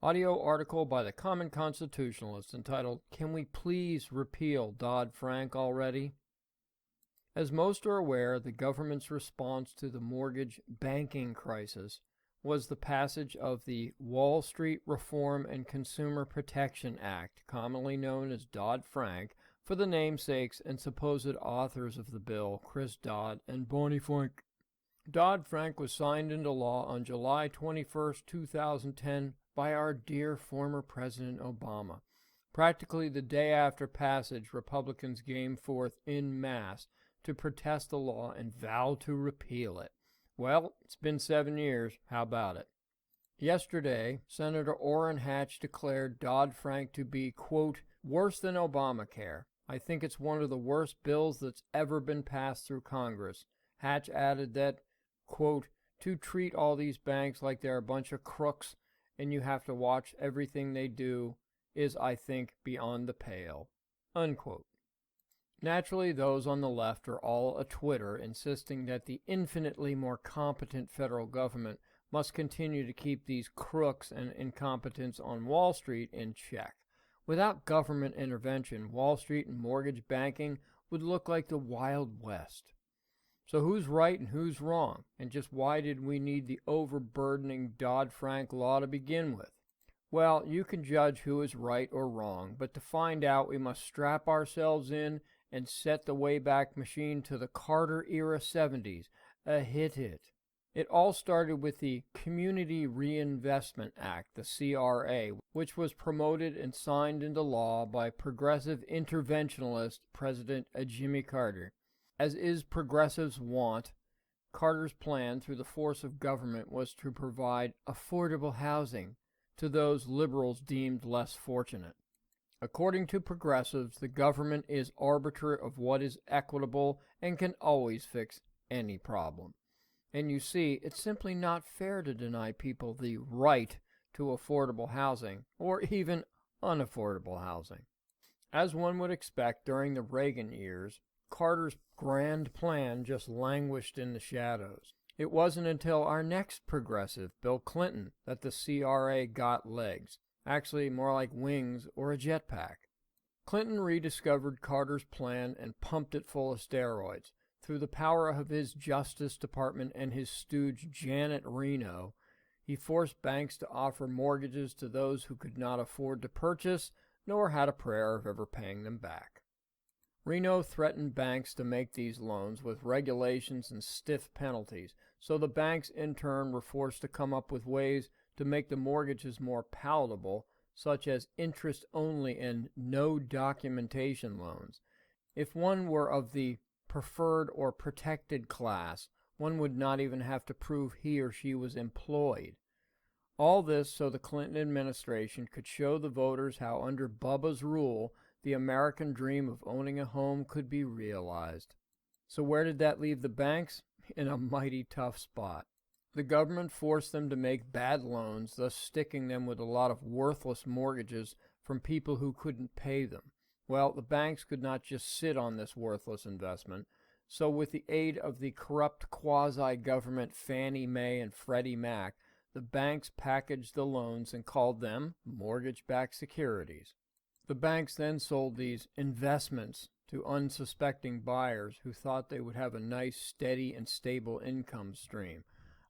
Audio article by the Common Constitutionalist entitled, "Can We Please Repeal Dodd-Frank Already?" As most are aware, the government's response to the mortgage banking crisis was the passage of the Wall Street Reform and Consumer Protection Act, commonly known as Dodd-Frank, for the namesakes and supposed authors of the bill, Dodd and Barney Fwank. Dodd-Frank was signed into law on July 21, 2010, by our dear former President Obama. Practically the day after passage, Republicans came forth en masse to protest the law and vow to repeal it. Well, it's been 7 years. How about it? Yesterday, Senator Orrin Hatch declared Dodd-Frank to be, quote, worse than Obamacare. I think it's one of the worst bills that's ever been passed through Congress. Hatch added that, quote, to treat all these banks like they're a bunch of crooks and you have to watch everything they do is, I think, beyond the pale, unquote. Naturally, those on the left are all a-Twitter, insisting that the infinitely more competent federal government must continue to keep these crooks and incompetents on Wall Street in check. Without government intervention, Wall Street and mortgage banking would look like the Wild West. So who's right and who's wrong? And just why did we need the overburdening Dodd-Frank law to begin with? Well, you can judge who is right or wrong, but to find out, we must strap ourselves in and set the Wayback Machine to the Carter-era 70s, a hit. It all started with the Community Reinvestment Act, the CRA, which was promoted and signed into law by progressive interventionist President Jimmy Carter. As is progressives' wont, Carter's plan through the force of government was to provide affordable housing to those liberals deemed less fortunate. According to progressives, the government is arbiter of what is equitable and can always fix any problem. And you see, it's simply not fair to deny people the right to affordable housing, or even unaffordable housing. As one would expect during the Reagan years, Carter's grand plan just languished in the shadows. It wasn't until our next progressive, Bill Clinton, that the CRA got legs. Actually, more like wings or a jetpack. Clinton rediscovered Carter's plan and pumped it full of steroids. Through the power of his Justice Department and his stooge Janet Reno, he forced banks to offer mortgages to those who could not afford to purchase, nor had a prayer of ever paying them back. Reno threatened banks to make these loans with regulations and stiff penalties, so the banks in turn were forced to come up with ways to make the mortgages more palatable, such as interest-only and no documentation loans. If one were of the preferred or protected class, one would not even have to prove he or she was employed. All this so the Clinton administration could show the voters how under Bubba's rule, the American dream of owning a home could be realized. So where did that leave the banks? In a mighty tough spot. The government forced them to make bad loans, thus sticking them with a lot of worthless mortgages from people who couldn't pay them. Well, the banks could not just sit on this worthless investment, so with the aid of the corrupt quasi-government Fannie Mae and Freddie Mac, the banks packaged the loans and called them mortgage-backed securities. The banks then sold these investments to unsuspecting buyers who thought they would have a nice, steady, and stable income stream.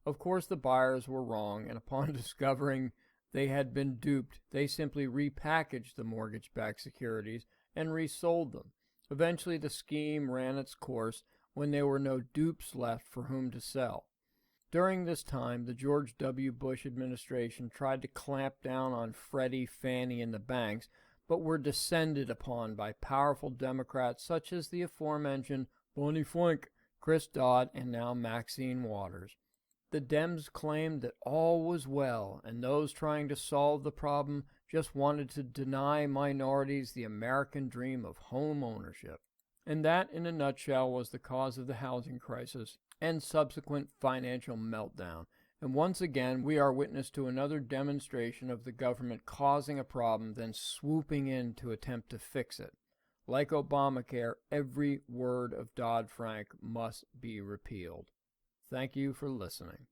Of course, the buyers were wrong, and upon discovering they had been duped, they simply repackaged the mortgage-backed securities and resold them. Eventually, the scheme ran its course when there were no dupes left for whom to sell. During this time, the George W. Bush administration tried to clamp down on Freddie, Fannie, and the banks, but were descended upon by powerful Democrats such as the aforementioned Barney Fwank, Dodd, and now Maxine Waters. The Dems claimed that all was well, and those trying to solve the problem just wanted to deny minorities the American dream of home ownership. And that, in a nutshell, was the cause of the housing crisis and subsequent financial meltdown. And once again, we are witness to another demonstration of the government causing a problem, then swooping in to attempt to fix it. Like Obamacare, every word of Dodd-Frank must be repealed. Thank you for listening.